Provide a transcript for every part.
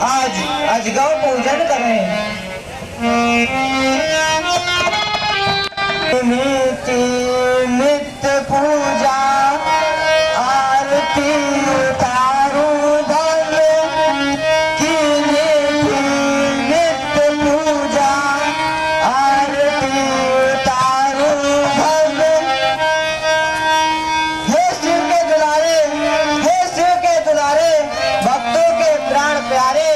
आज अजगौ पूजन करें। नीति नित्य पूजा आरती उतारू धन की नीति नित्य पूजा आरती उतारू धन। हे शिव के दुलारे, हे शिव के दुलारे, भक्तों के प्राण प्यारे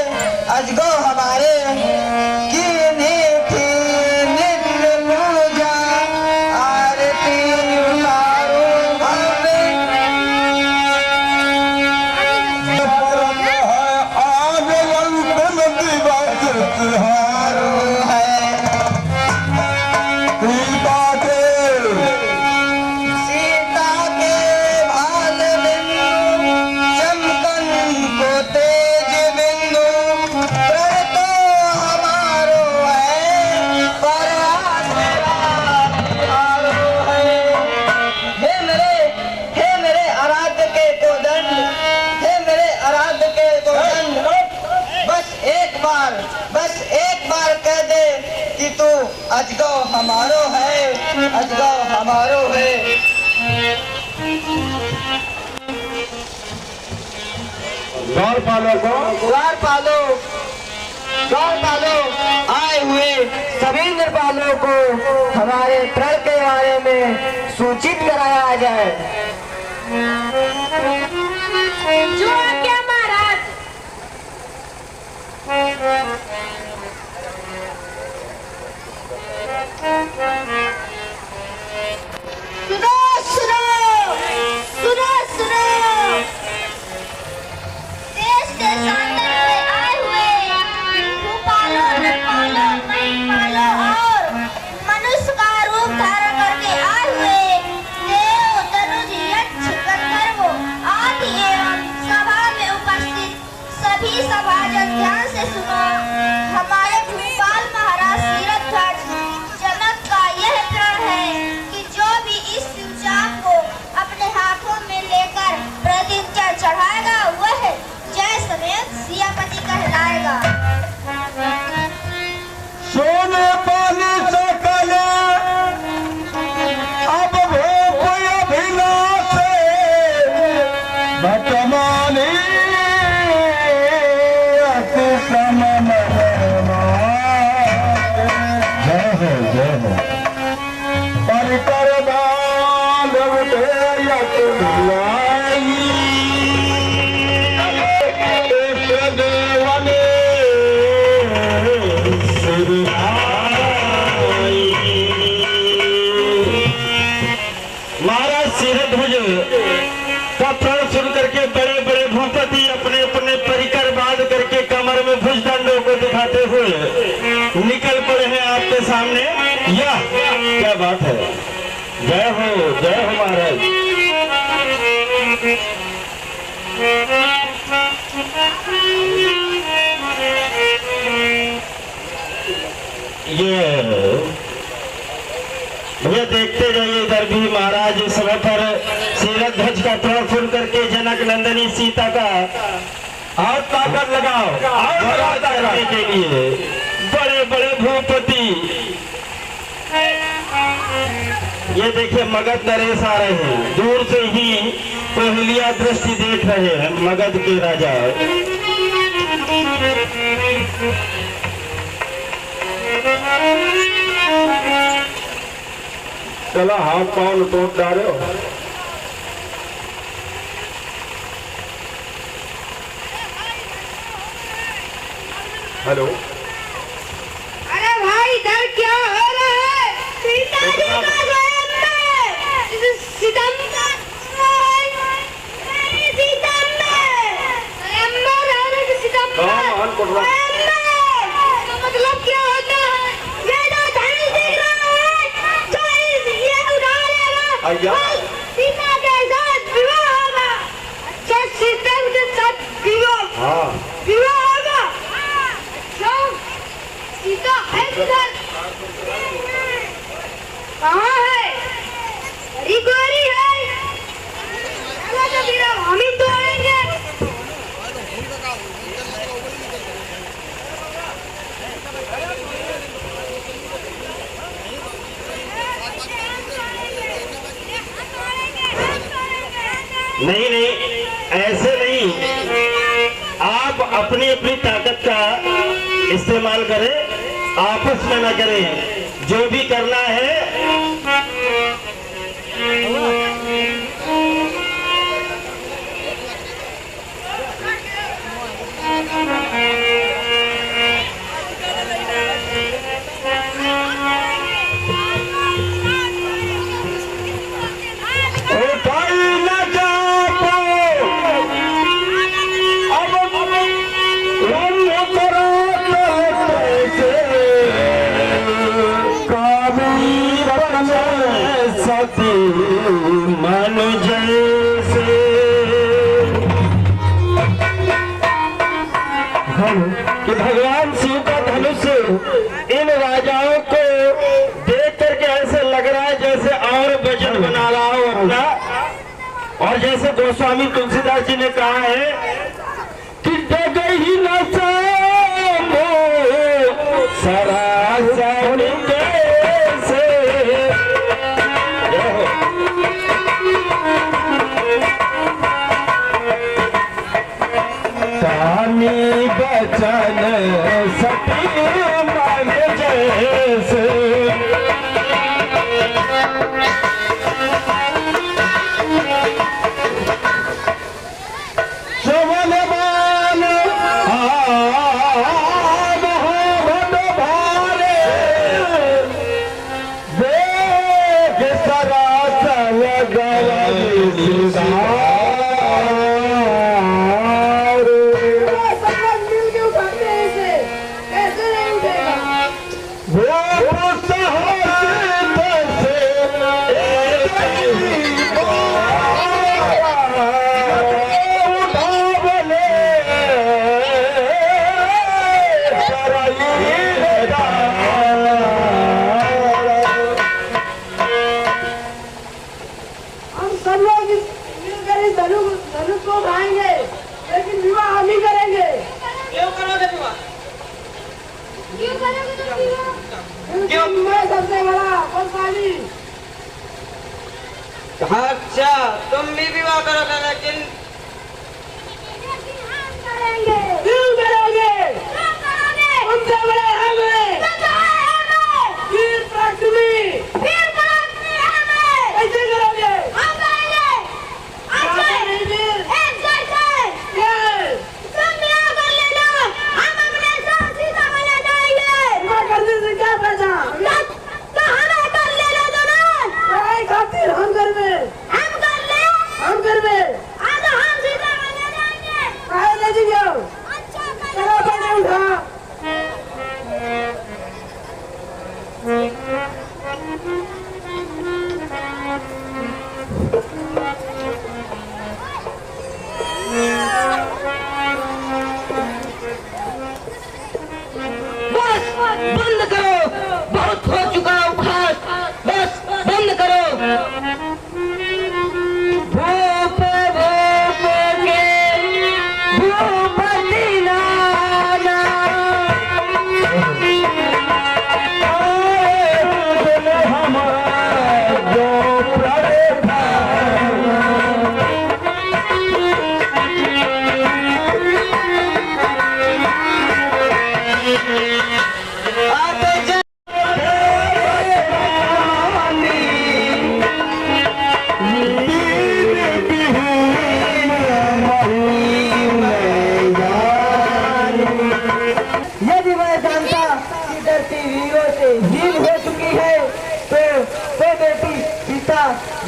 अजगौ हमारे की नीति नित्य पूजा आरती उतारू धन। सीता के भाल बिंदु चमकन को तेज बिंदु प्रण तो हमारो है पर आरो है। हे मेरे आराध्य के कोदंड, हे मेरे आराध्य के कोदंड, बस एक बार कह दे कि तू अजगौ हमारो है, अजगौ हमारो है। द्वार पालो आए हुए सभी नृपालों को हमारे प्रण के बारे में सूचित कराया जाए। जो आज्ञा महाराज। सुनो सुनो सुनो सुनो, देश देशांतर से आए हुए भूपालों, नरपालों, महिपालों और मनुष्य का रूप धारण करके आए हुए देव, तनुज, यक्ष, गंधर्व आदि एवं सभा में उपस्थित सभी सभाजन ध्यान से सुनो। हमारे भूपाल महाराज तीरथ जनक का यह प्रण है कि जो भी इस शिवचाप को अपने हाथों में लेकर प्रतिज्ञा चढ़ाएगा वह जय समेत सियापति कहलाएगा। सोने पानी सकल अब भूप अभिलाष वर्तमानी अति समम जय हो परिकर बांधव यत भिलाई देवने महाराज सिरध्वज का प्रण सुन करके बड़े बड़े भूपति अपने अपने परिकर बांध करके कमर में भुजदंडों को दिखाते हुए निकल पड़े हैं आपके सामने। यह क्या बात है। जय हो महाराज। ये देखते जाइए इधर भी महाराज इस समय पर सिरध्वज का प्रण सुन करके जनक नंदनी सीता का हाथ ताकत लगाओ करने के लिए बड़े बड़े भूपति। ये देखिए मगध नरेश आ रहे हैं, दूर से ही पहलिया दृष्टि देख रहे हैं मगध के राजा। चला हाथ पाँव लुटोट डाले। हेलो, अरे भाई इधर क्या हो रहा है? सीता जी का स्वयं में सितंबर मतलब क्या होता है? ये जो धनुष दिख रहा है जो ये उड़ाएगा सीता के साथ विवाह होगा। अच्छा सीता के साथ विवाह होगा। अच्छा सीता है किधर? कहाँ है? बड़ी गोरी है। चलो तो फिर हम ही तो आएंगे। नहीं नहीं, ऐसे नहीं, आप अपनी अपनी ताकत का इस्तेमाल करें, आपस में न करें। जो भी करना है मन जैसे कि भगवान शिव का धनुष इन राजाओं को देख करके ऐसे लग रहा है जैसे और वजन बना रहा हो अपना। और जैसे गोस्वामी तुलसीदास जी ने कहा है कि डगही न सामो सरासन कैसे। कानी बचन सती मन जैसे। श्रवण बाल मोहम्मद भारे वेग सरासन गवि अच्छा तुम भी विवाह करोगे, लेकिन क्यों करोगे? उनसे बड़े हम हैं। वीर पराक्रमी। कैसे करोगे? नहीं वीर। विवाह करने से क्या फायदा? खातिर हम घर में ले जाओ। चलो पहले उठा। बस बंद करो, बहुत हो चुका उपहास, बस बंद करो। भूप भूप के भूपति नाना हमारा जो यदि मैं जानता कि धरती वीरों से हीन हो चुकी है तो बेटी सीता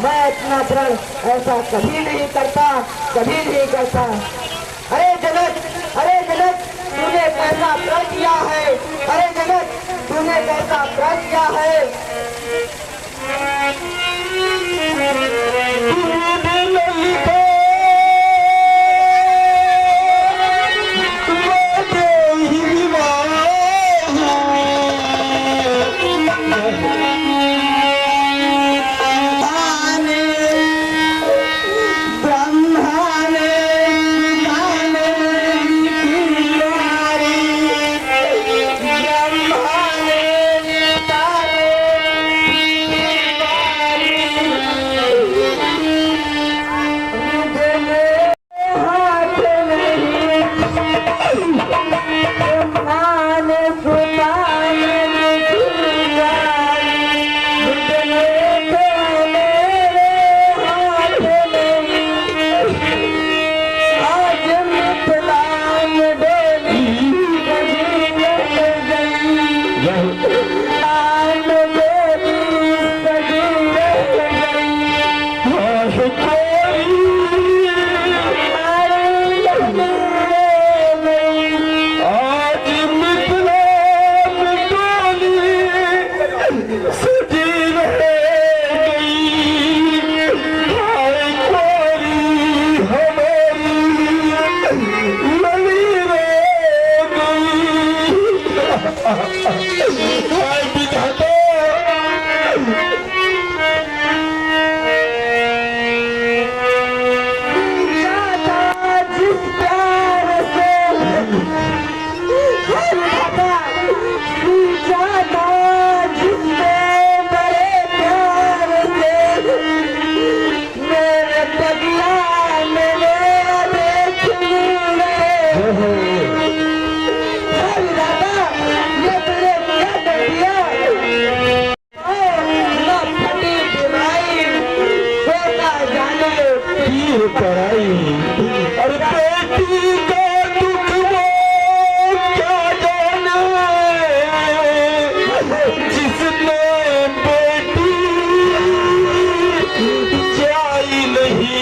मैं अपना प्रण ऐसा कभी नहीं करता, कभी नहीं करता। अरे जनक तूने कैसा प्रण किया है? अरे जनक तूने कैसा प्रण किया है? हाय विधाता। जिस प्यार से जाता जिसने बड़े प्यार से मेरे बदला मेरे देख लूंगे। ये तेरे क्या कर दिया ना फटी बुराई होता जाने पीर पराई और बेटी का दुख वो क्या जाने जिसने बेटी जाई नहीं।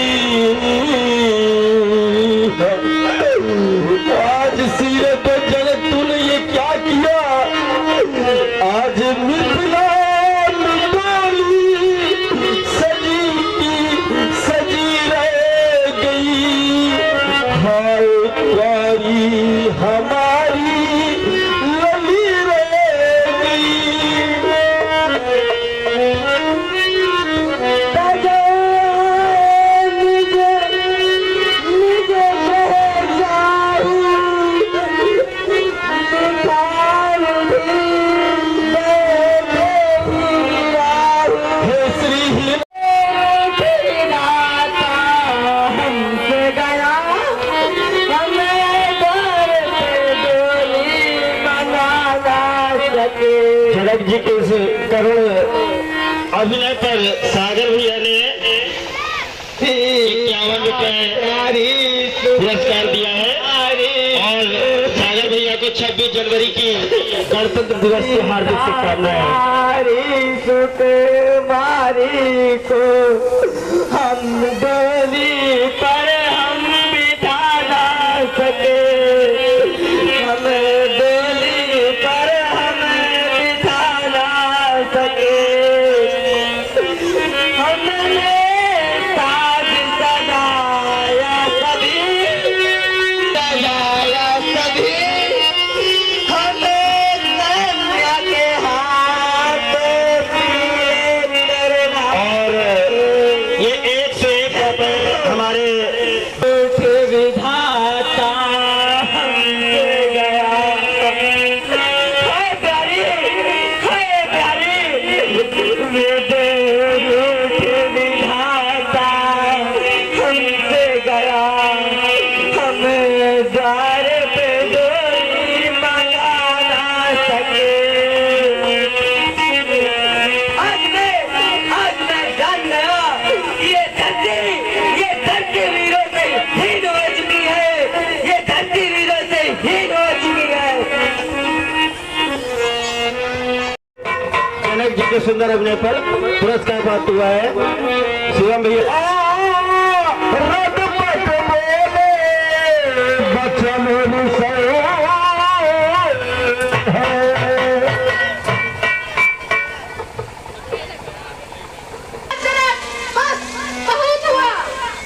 आज सीरत जन तूने ये क्या किया। आज मिथिला सजी सजी रह गई। हाय प्यारी हमारी लली रह गई। हे श्री जनक जी के इस करुण अभिनय पर सागर भैया ने 51 रुपए पुरस्कार दिया है और सागर भैया को 26 जनवरी की गणतंत्र दिवस की हार्दिक शुभकामनाएं। मारी को हम डोली पर हम बिठा ना सके। हम डोली पर हम बिठा ना सके। हमने ताज सजाया कभी सजाया कभी हमें कन्या के हाथ और ये 1 से 1 हमारे विधाता हमसे गया। हाय प्यारी विधाता हमसे गया। हमें द्वार पे डोली मंगा ना सके। आज मैं जान गया ये धरती वीरों से हीन हो चुकी है। ये धरती वीरों से हीन हो चुकी है। जनक जी के सुंदर अभिनय पर पुरस्कार प्राप्त हुआ है शिवम भैया। बस बहुत हुआ।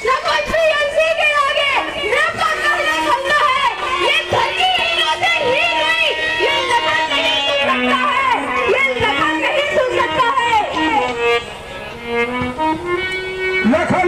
न कोई प्रियंसी के आगे न कोई कहना सुनना है। ये धरती वीरों से हीन हुई। ये लखन नहीं सुन सकता है। ये लखन नहीं सुन सकता है। लखन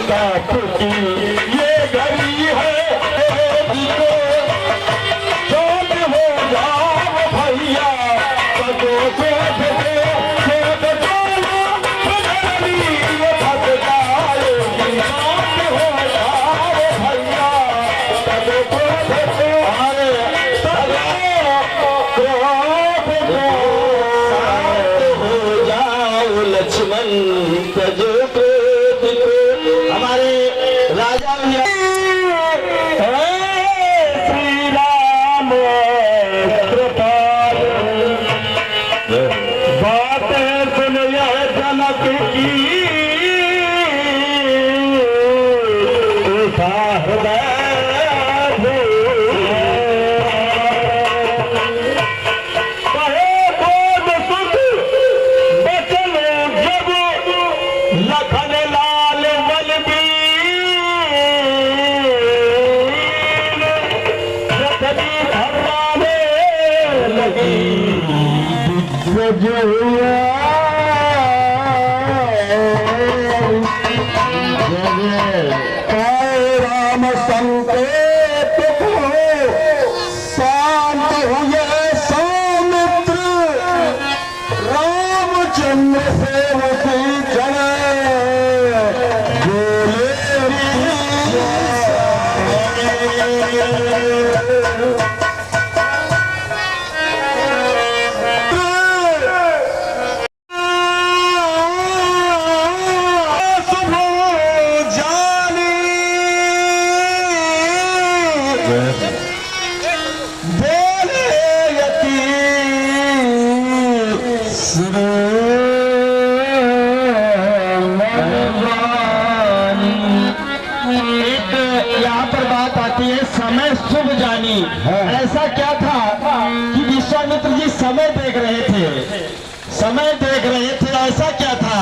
का पुटी ये घड़ी है जिसको चोट हो जाओ भैया कदो को दे चोट जाना बदली ये फट जाए चोट हो जाओ भैया कदो को दे अरे हो जाओ लक्ष्मण तजो क्रोध को हमारे राजा श्री राम कृपाल बातें सुन यह जनक की उठा हृदय लखन लाल बलबीर रतनी धर्माने लगी राम संकेत को शांत हुए सौमित्र रामचंद्र से उसी यहाँ पर बात आती है समय शुभ जानी। ऐसा क्या था कि विश्वामित्र जी समय देख रहे थे ऐसा क्या था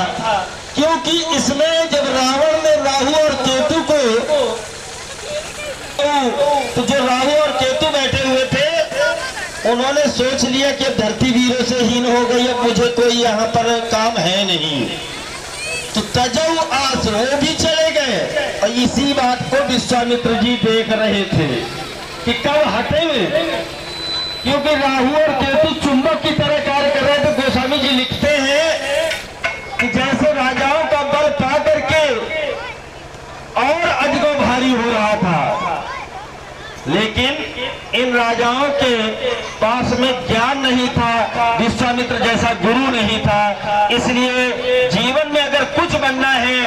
क्योंकि इसमें जब रावण ने राहु और केतु को तो जो राहु और केतु बैठे हुए थे उन्होंने सोच लिया कि धरती वीरों से हीन हो गई, अब मुझे कोई यहाँ पर काम है नहीं, तो तजौ आस वो भी चले गए। और इसी बात को विश्वामित्र जी देख रहे थे कि कब हटेंगे, क्योंकि राहु और केतु चुंबक की तरह कार्य कर रहे थे। गोस्वामी जी लिखते हैं कि जैसे राजाओं का बल पा करके और अजगो भारी हो रहा था, लेकिन इन राजाओं के पास में ज्ञान नहीं था, विश्वामित्र जैसा गुरु नहीं था। इसलिए जीवन में अगर कुछ बनना है,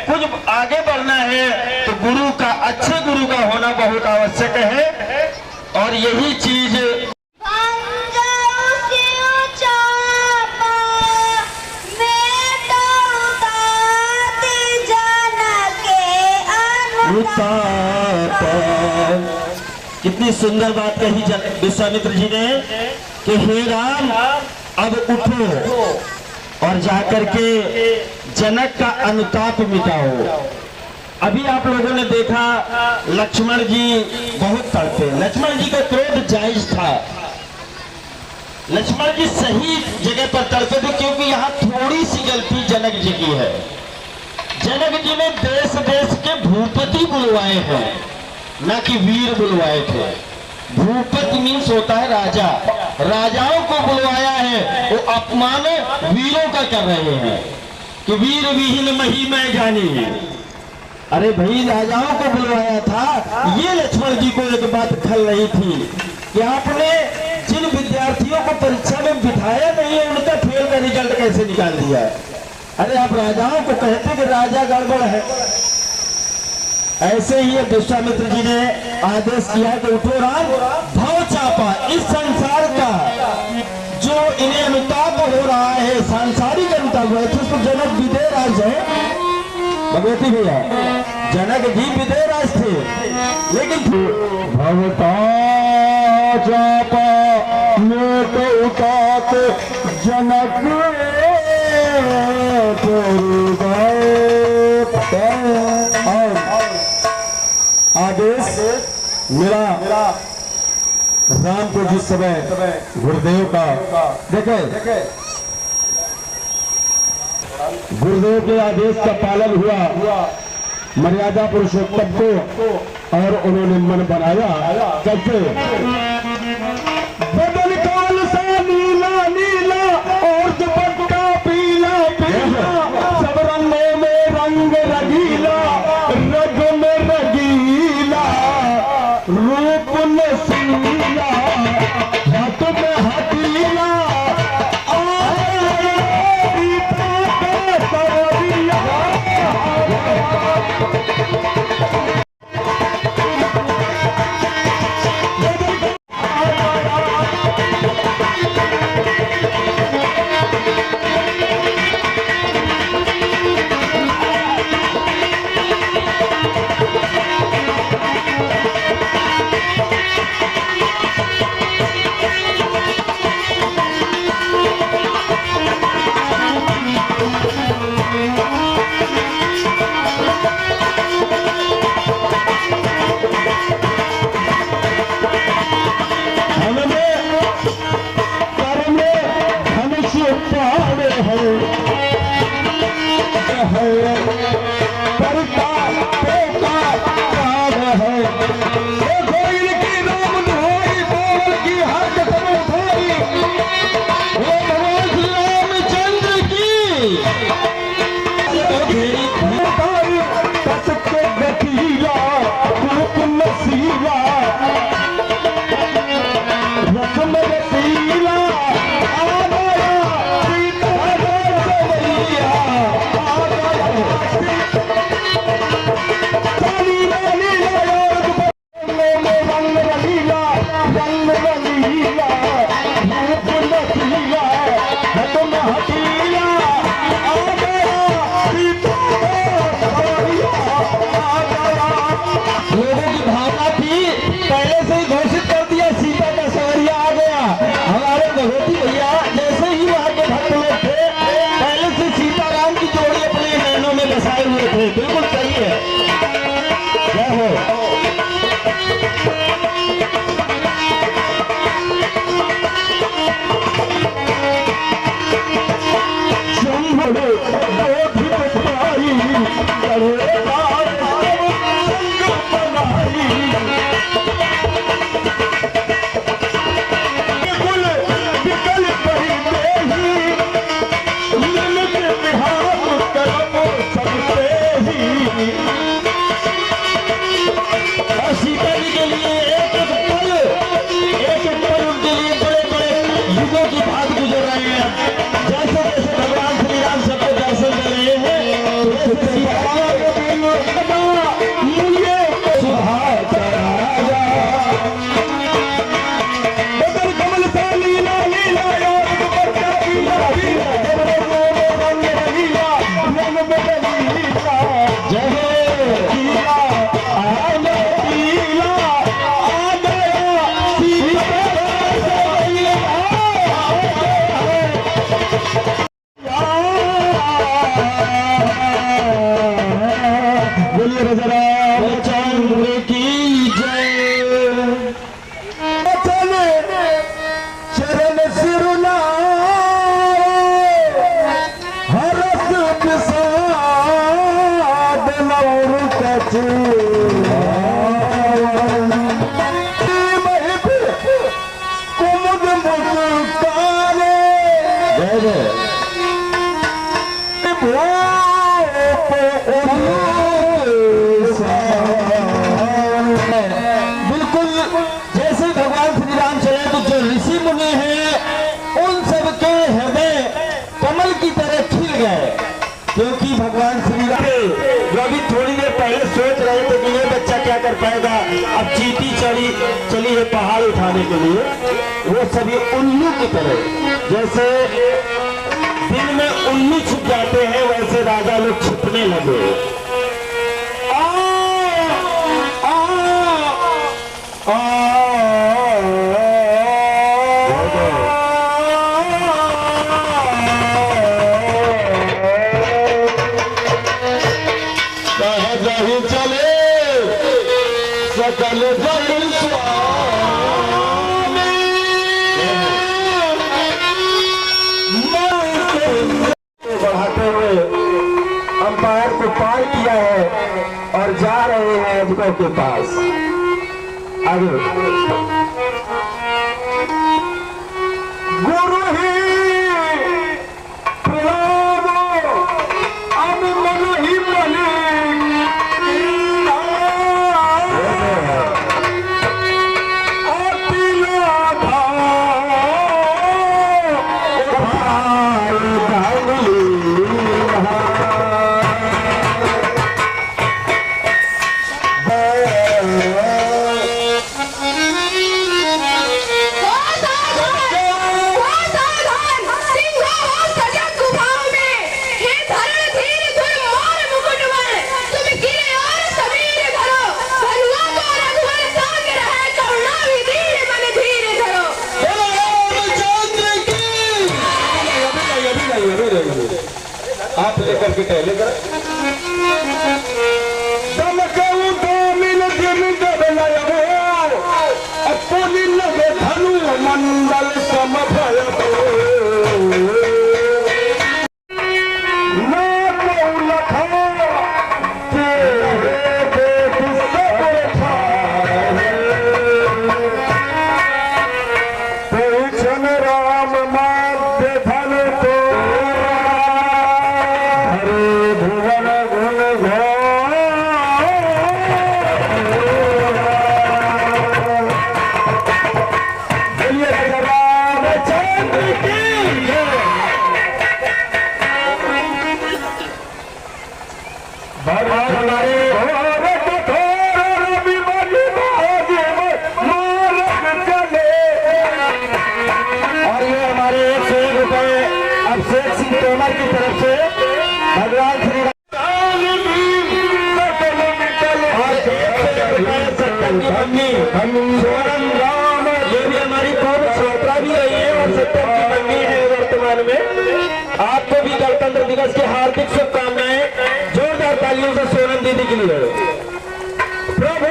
कुछ आगे बढ़ना है, तो गुरु का, अच्छे गुरु का होना बहुत आवश्यक है। और यही चीज कितनी सुंदर बात कही विश्वामित्र जी ने कि हे राम अब उठो और जाकर के जनक का अनुताप मिटाओ। अभी आप लोगों ने देखा लक्ष्मण जी बहुत तड़पे। लक्ष्मण जी का क्रोध जायज था, लक्ष्मण जी सही जगह पर तड़पे थे, क्योंकि यहाँ थोड़ी सी गलती जनक जी की है। जनक जी ने देश देश के भूपति बुलवाए हैं, ना कि वीर बुलवाए थे। भूपति मीन्स होता है राजा, राजाओं को बुलवाया है, वो अपमान वीरों का कर रहे हैं कि वीर विहीन मही में जानी। अरे भाई राजाओं को बुलवाया था। ये लक्ष्मण जी को एक बात खल रही थी कि आपने जिन विद्यार्थियों को परीक्षा में बिठाया नहीं है उनका फेल का रिजल्ट कैसे निकाल दिया। अरे आप राजाओं को कहते कि राजा गड़बड़ है। ऐसे ही विश्वामित्र जी ने आदेश किया कि उठो राम, भव चापा, इस संसार का जो इन्हें अनुताप हो रहा है, सांसारिक अनुताप है, तो जनक विदेहराज है। भगवती भैया, जनक जी विदेहराज थे, लेकिन भवता चापा में तो उतात जनक आदेश मिला राम को जिस समय गुरुदेव का देखे गुरुदेव के आदेश का पालन हुआ मर्यादा पुरुषोत्तम को और उन्होंने मन बनाया कैसे बदल काल सा नीला नीला और दुपट्टा पीला पीला सब रंगों में रंग रगीला रग में रगीला रूप नसीला हाथ में हथीला बिल्कुल सही है। जय हो। बिल्कुल जैसे भगवान श्री राम चले तो जो ऋषि मुनि हैं उन सब के हृदय कमल की तरह खिल गए, क्योंकि भगवान श्री राम जो अभी थोड़ी देर पहले सोच रहे थे कि ये बच्चा क्या कर पाएगा, अब चींटी चली है पहाड़ उठाने के लिए, वो सभी उल्लू की तरह, जैसे दिन में उल्लू छुप जाते हैं वैसे राजा लोग छुपने लगे। चले सकल जगल बढ़ाते हुए अंपायर को पार किया है। और जा रहे हैं अजगौ के पास। आगे गुरु ही आप लेकर के टहले कर धनु मंडल समभय राम माध्य धन तो तोमर की तरफ से भगवान श्री राम, ये भी हमारी कौम यात्रा भी रही है और सत्तर की मंगी है वर्तमान में। आपको भी गणतंत्र दिवस की हार्दिक शुभकामनाएं। जोरदार तालियों से सोनम दीदी के लिए। प्रभु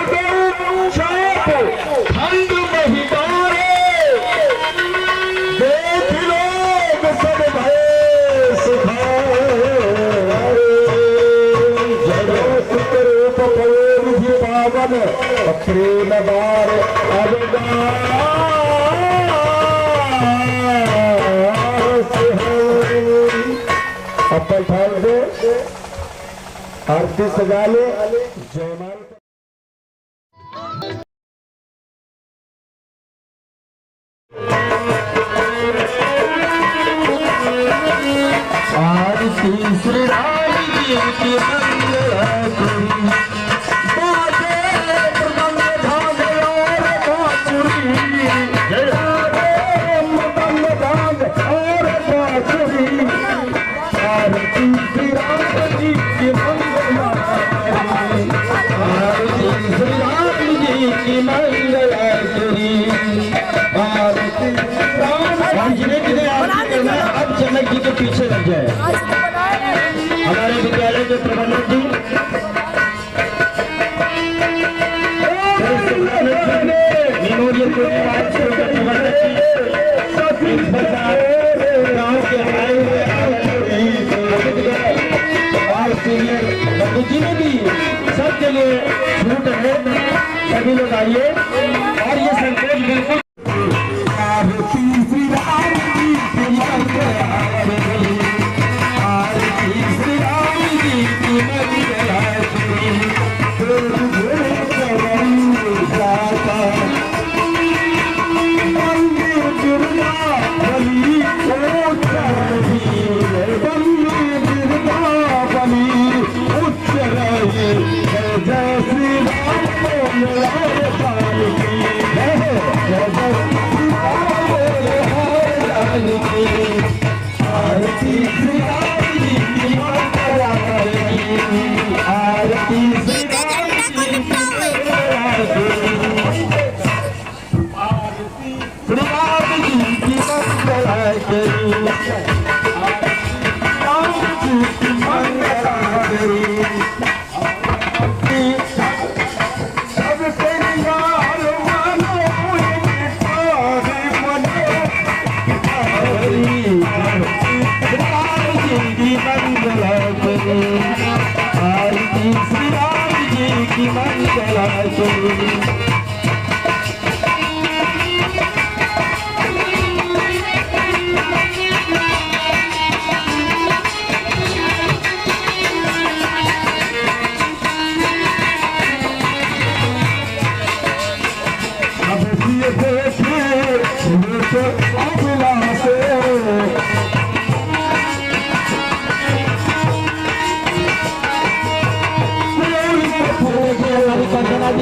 ठंड महिमारे देख लोग सब भय पावन प्रेम बार अपर ठाल दे आरती सजा ले। जयमाल आरती श्री राम जी की अब जनक जी के पीछे लग जाए। हमारे विद्यालय के प्रबंधक जी मेमोरियल गाँव के आए हुए और सीनियर बंधु जी ने भी सबके लिए छूट है। सभी लोग आइए और ये संकोच बिल्कुल जय श्री राम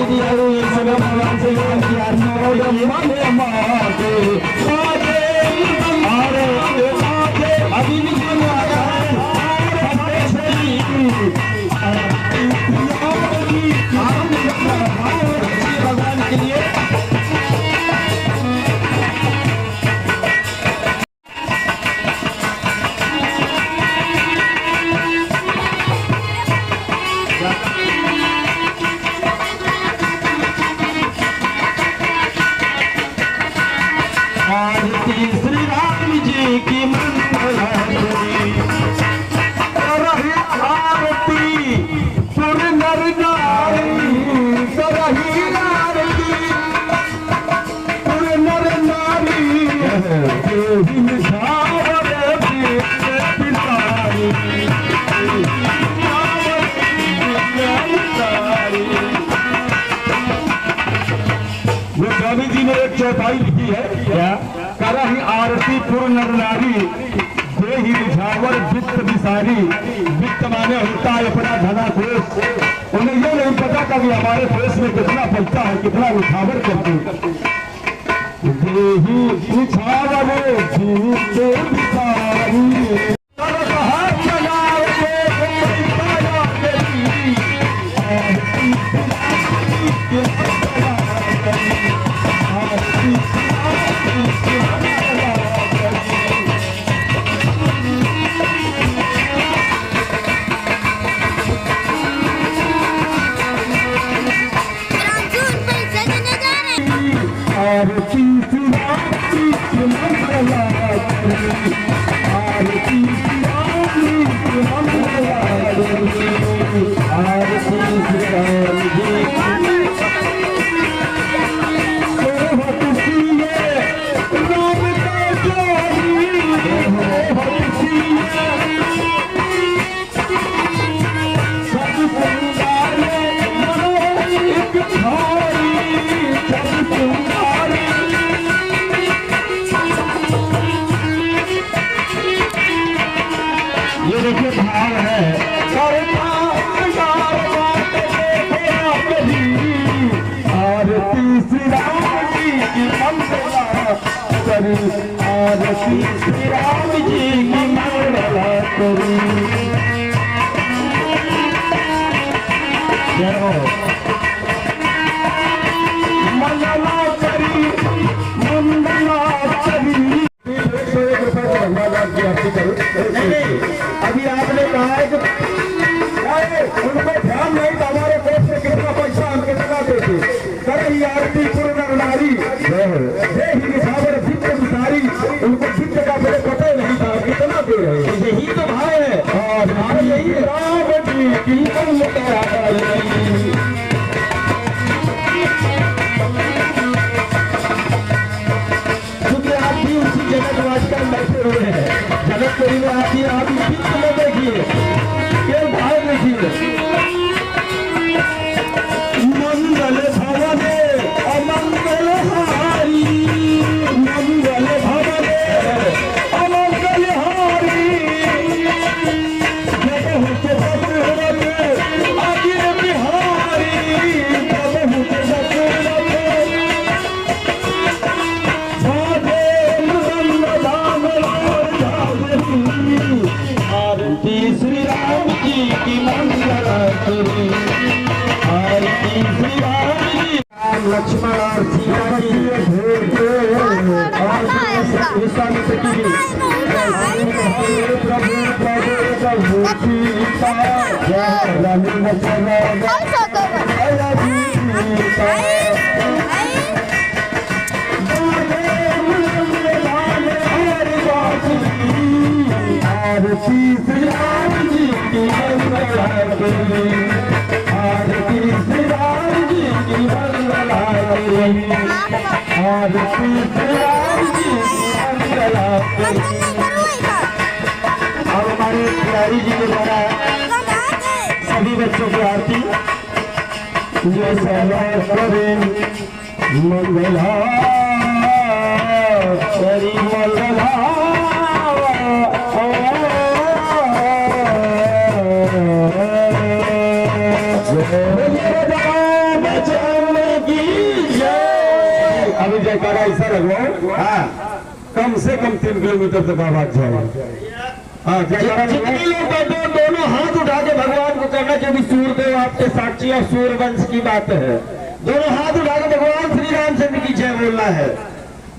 आरती करो एक समय भगवान श्री राम की आरती अभी निकल आया है भगवान के लिए आरती श्री राम जी की मंगलाचरी करही आरती सुर नर नारी करही आरती सुर नर नारी देहि निछावर पितारी ये स्वामी जी ने एक चौपाई लिखी है क्या करही आरती पुर नर नारी देहि निछावर वित्त विसारी। वित्त माने होता है अपना धना कोष। उन्हें ये नहीं पता था कि हमारे देश में कितना पैसा है कितना निछावर करते देहि निछावर वित्त विसारी। आरती श्री राम जी की मंगलाचरी आरती श्री राम जी की मंगलाचरी आरती श्री राम जी सोहत सिए राम का जोड़ी सोहत सिए सब सुंदर मनो एक थारी सब सुंदर ये देखिए भाव है आरती श्री राम जी की मंगला करी आरती श्री राम जी की मंगला करी। मंगला करी मंगला करी। 101 रुपए का धन्यवाद की आरती करो। अभी आपने कहा है कि उनको ध्यान नहीं था हमारे देश में कितना पैसा हम कितना देते करही आरती पुर नर नारी देहि निछावर वित्त विसारी। उनको वित्त का बड़े पता नहीं था कितना दे रहे। यही तो भाव है और यही राम जी की क्योंकि आप भी उसी जगत आजकल बैठे हुए हैं जनकपुरी में आती है। आप इस चित्र में देखिए के भाव देखिए मंगल भवने अमंगल हारी मंगल भवने अमंगल हारी जब होते बसरते अगिर बिहारी जब होते बसरते आरती श्री राम जी की मंगला करी आरती श्री राम जी लक्ष्मण और सीता जी और विश्वामित्र की प्रभु प्रभु सीता आरती श्री राम जी की मंगला करी आरती श्री राम जी की मंगला करी आरती श्री राम जी की मंगला करी। और हमारे प्यारी जी के द्वारा सभी बच्चों की आरती ये सदा करें मंगला करी मंगला जय जयकारा ऐसा लगवाओ, हाँ, कम से कम 3 किलोमीटर तक आवाज जाए। हाँ, जितने लोग बैठे हैं, दोनों हाथ उठा के भगवान को करना, क्योंकि सूर्यदेव आपके साक्षी और सूर्यवंश की बात है। दोनों हाथ उठा के भगवान श्री रामचंद्र की जय बोलना है।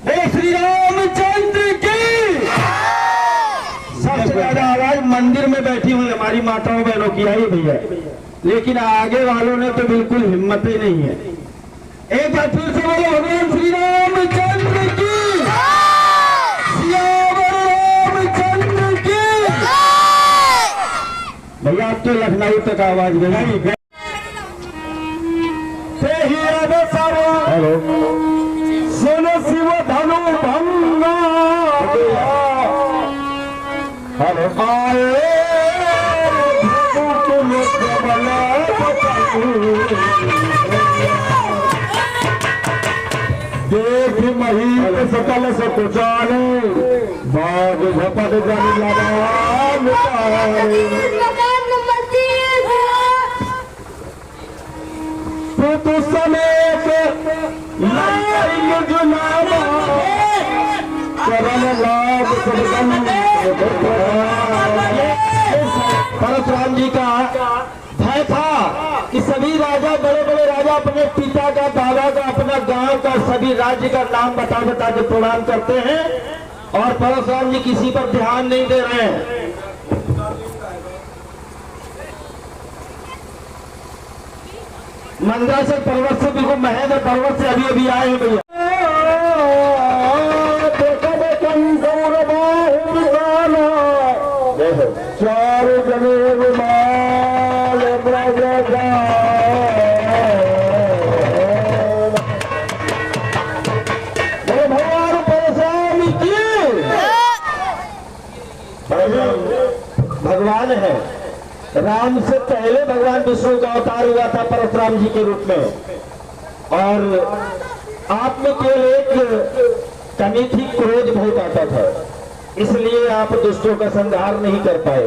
बोलो श्री रामचंद्र की। सबसे ज्यादा आवाज मंदिर में बैठी हुई हमारी माताओं बहनों की आई भैया, लेकिन आगे वालों ने तो बिल्कुल हिम्मत ही नहीं है। एक बार फिर से बोलो भगवान श्री रामचंद्र की, सियावर रामचंद्र की। भैया आप तो लखनऊ तक आवाज गई। हेलो, सुन शिव धनु भंगा, हेलो, आए तुम देख महीन सकल सकुचाले, बाग झपट जन लगाम तू समेत चरण लाभ परशुराम जी का भय था कि सभी राजा, बड़े बड़े राजा अपने पिता का, दादा का, अपना गांव का, सभी राज्य का नाम बता बता के प्रणाम करते हैं, और परशुराम जी किसी पर ध्यान नहीं दे रहे हैं। मंदराचल पर्वत से बिल्कुल महेंद्र पर्वत से अभी अभी आए हैं भैया। चार जने भगवान परशुराम की भगवान है। राम से पहले भगवान विष्णु का अवतार हुआ था परशुराम जी के रूप में, और आप में केवल एक कमी थी, क्रोध बहुत आता था, इसलिए आप दुष्टों का संहार नहीं कर पाए।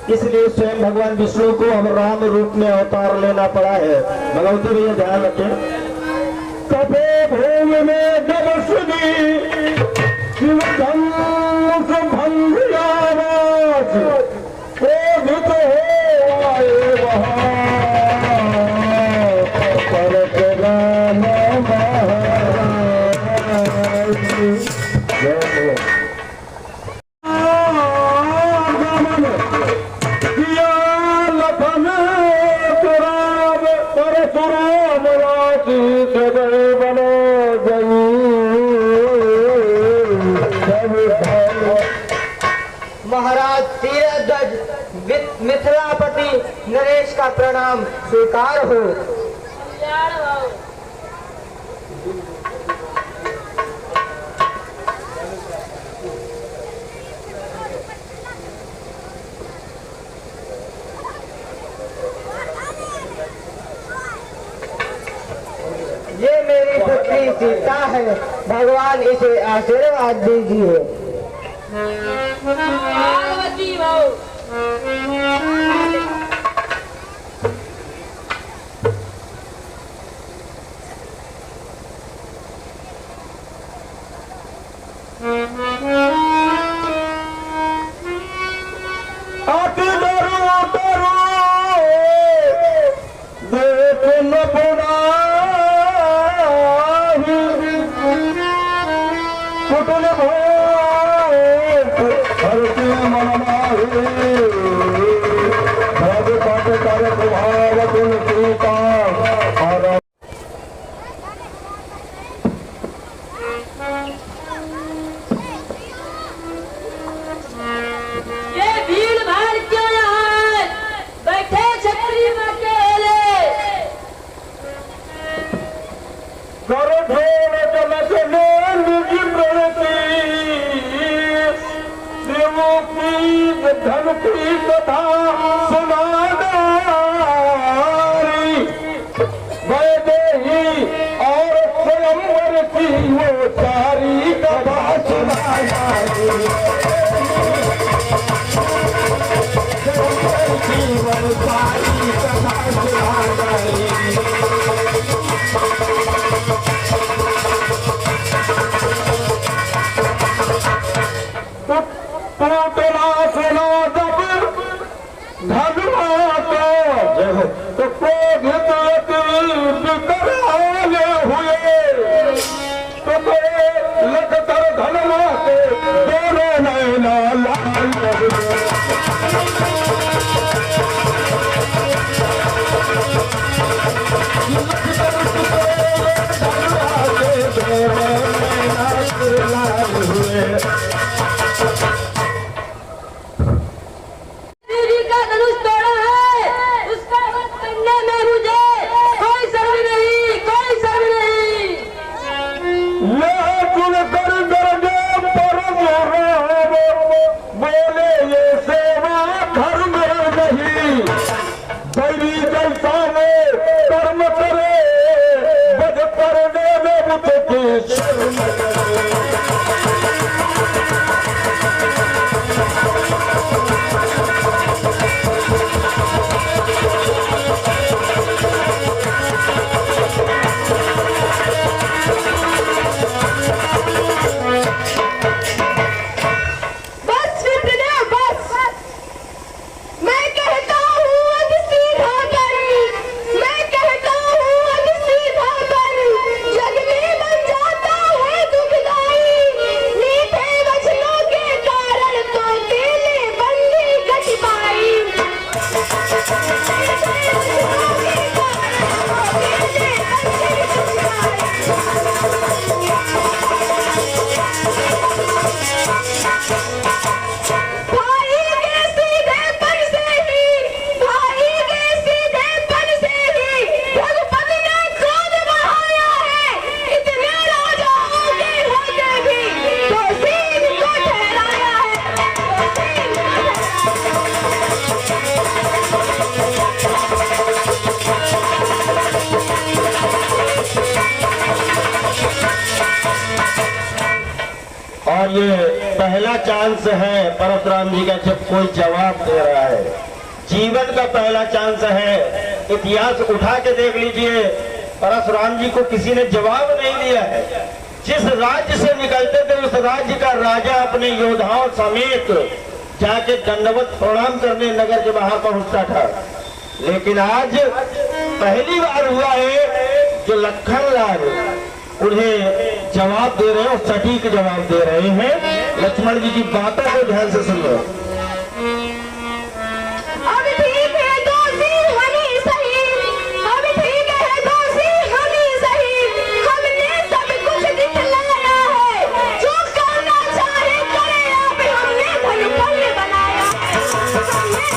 इसलिए स्वयं भगवान विष्णु को अब राम रूप में अवतार लेना पड़ा है। भगवती भैया ध्यान रखें। कपे भूमि में जबसुनी शिव धनुष भंग आवाज, क्रोधित हो आए वहां परशुराम महाराज तीरध्वज मिथिलापति नरेश का प्रणाम स्वीकार हो। ये मेरी पुत्री सीता है, भगवान इसे आशीर्वाद दीजिए। पार्वती भाऊ धन की कथा सुनाना वैदेही और स्वयंवर की वो सारी कथा सुनाना जीवन सारी कथा सुनाना तो क्रोधित विकराले हुए, तो लखतर धनमा के दोनों नैना लाल हुए। और ये पहला चांस है परशुराम जी का, जब कोई जवाब दे रहा है। जीवन का पहला चांस है। इतिहास उठा के देख लीजिए, परशुराम जी को किसी ने जवाब नहीं दिया है। जिस राज्य से निकलते थे उस राज्य का राजा अपने योद्धाओं समेत जाके दंडवत प्रणाम करने नगर के बाहर पहुंचता था। लेकिन आज पहली बार हुआ है जो लखनलाल उन्हें जवाब दे रहे हैं और सटीक जवाब दे रहे हैं। लक्ष्मण जी की बातों को ध्यान से सुन लो। अब ठीक है दोषी हम ही सही, अब ठीक है दोषी हम ही सही, हमने सब कुछ दिखलाया है, जो करना चाहे करे, अब हमने धनुपल्य बनाया है, हमने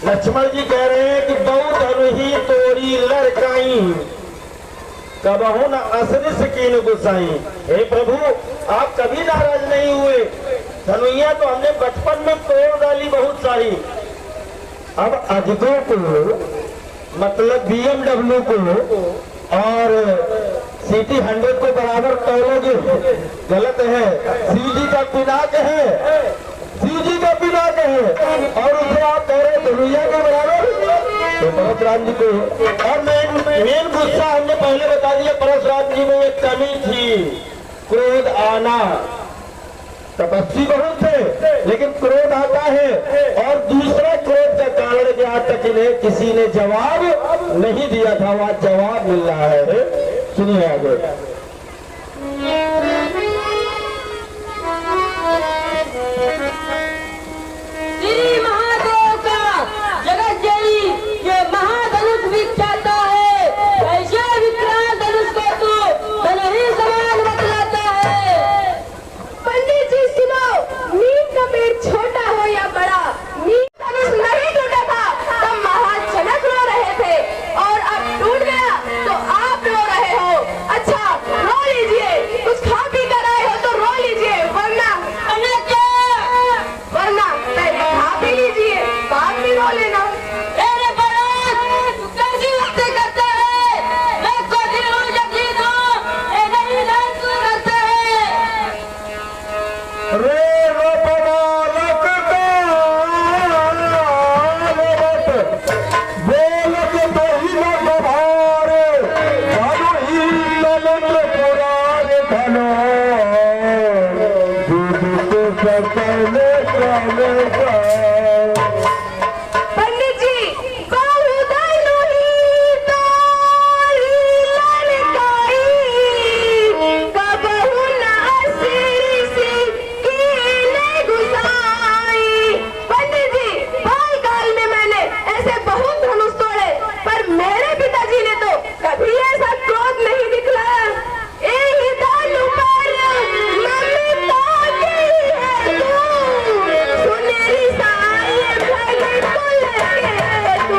लक्ष्मण जी कह रहे हैं कि बहुत अनुही तोरी लड़काई कबहू न असरिस कीन गुसाई। हे प्रभु, आप कभी नाराज नहीं हुए। धनुइया तो हमने बचपन में तोड़ डाली बहुत सारी, अब अजगों को मतलब BMW को और सिटी 100 को बराबर तोलोगे, गलत है। शिव जी का पिनाक है, शिव जी का पिनाक है, और उसे आप कह रहे धनुइया के बराबर। तो परशुराम जी को और मेन गुस्सा हमने पहले बता दिया, परशुराम जी में एक कमी थी, क्रोध आना। तपस्वी बहुत थे लेकिन क्रोध आता है, और दूसरा क्रोध का कारण कि आज तक इन्हें किसी ने जवाब नहीं दिया था, वह जवाब मिल रहा है। सुनिए आगे। श्री महादेव का जगत जयी ये महाधनुष विख्यात है, ऐसे विक्रांत धनुष को तो नहीं समान बतलाता है। पंडित जी सुनो, नीम पंडित जी बहुदनु ही तोरी ललकाई कबहु न सिर से कीले घुसाई। पंडित जी बालकाल में मैंने ऐसे बहुत धनुष तोड़े पर मेरे पिताजी ने तो कभी ऐसा क्रोध नहीं दिखलाया। यही दालू पर मम्मी पहुंची है तू सुनेरी साई भगत को लेके तू।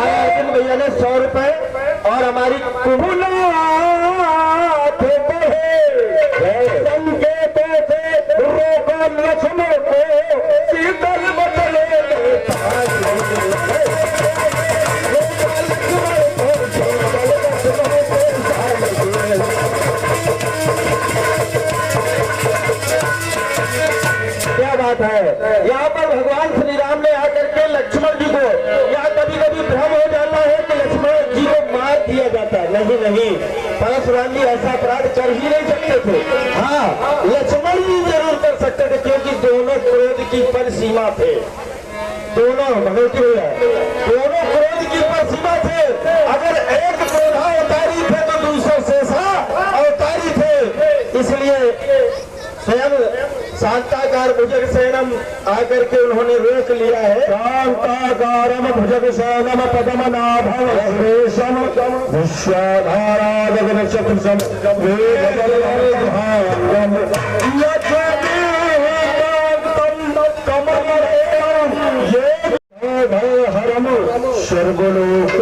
अर्जुन भैया ने 100 रुपए और हमारी लक्ष्मण को शीतल बदले क्या बात है। यहाँ पर भगवान श्री राम ने आकर के लक्ष्मण जी को, या कभी कभी भ्रम हो जाता है कि लक्ष्मण जी को मार दिया जाता है। नहीं, परशुराम जी ऐसा अपराध कर ही नहीं सकते थे। हाँ, लक्ष्मण जी जरूर कर सकते थे क्योंकि दोनों क्रोध की पर सीमा थे। दोनों भगवती भैया दोनों क्रोध की पर सीमा थे। अगर एक क्रोधा अवतारी थे तो दूसरे शेषा अवतारी थे। इसलिए स्वयं शांताकार भुजग सेनम आकर के उन्होंने रोक लिया है। शांताकारम भुजग सेनम पद्मनाभम रेशम विश्वाधारा गगन चतुर्सम हरम सर्वलोक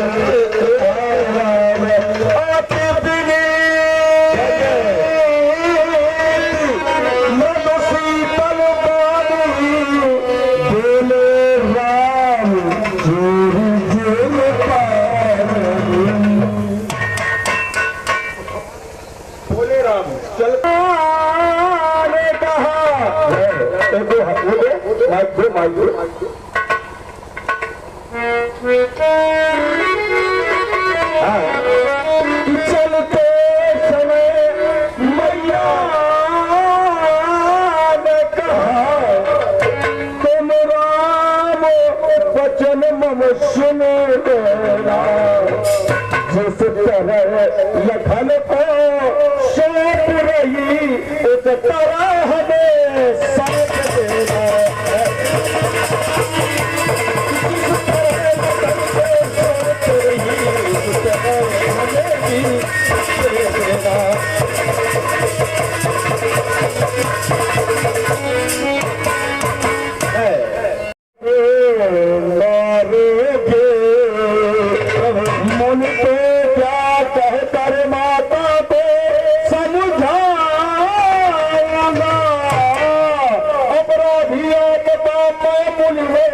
चलते समय मैया ने कहा तुम राम वचन मम सुनो जिस तरह लखन को सौंप रही उस तरह हमें सौंप देना। मन पे क्या कहकर माता को समझाऊंगा अपराधियों के पापा मुझे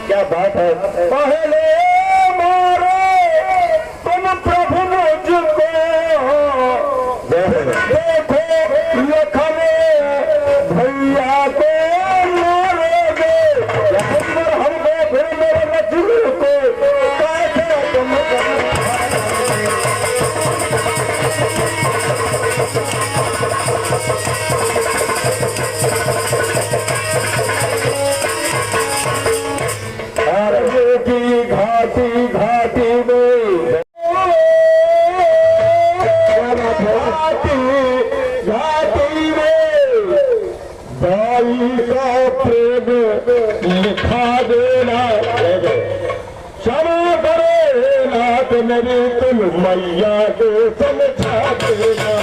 क्या बात है। पहले मारो तुम प्रभु मुझको देखो लखन भैया को मारोगे हमको फिर मेरे लक्ष्मण को कैसे तुम की घाटी घाटी में घाटी में भाई का प्रेम लिखा देना क्षमा करे नाथ मेरी तुम मैया को समझा देना।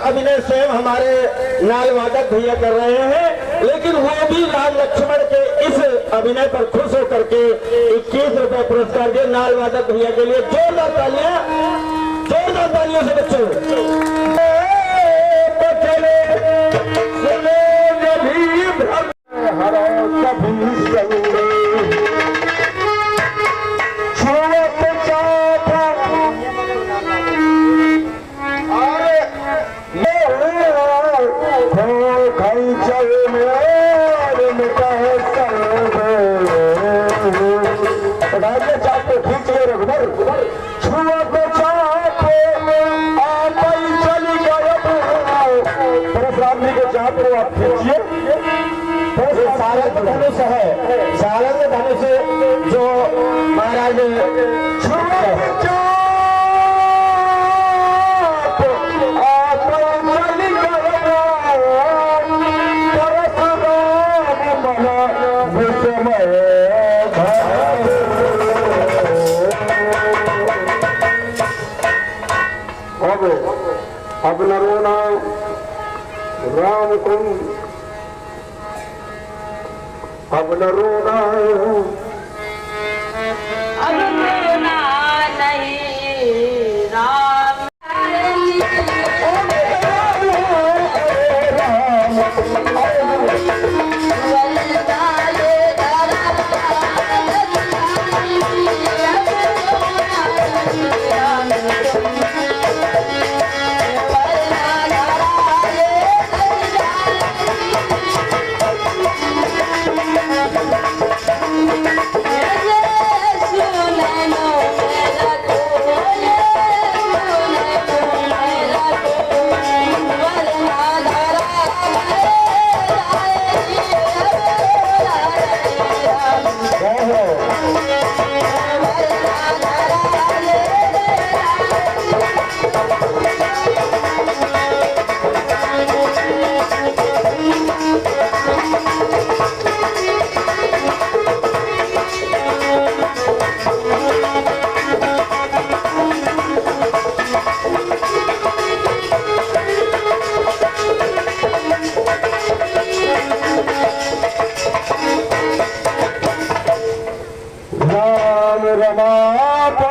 अभिनय स्वयं हमारे नाल वादक भैया कर रहे हैं, लेकिन वो भी राम लक्ष्मण के इस अभिनय पर खुश होकर के 21 रुपए पुरस्कार दिए नाल वादक भैया के लिए। जोरदार तालियों से बच्चों। सारंग धनुष है, सारंग धनुष जो महाराज अब न रोना राम तुम अब न रोना अब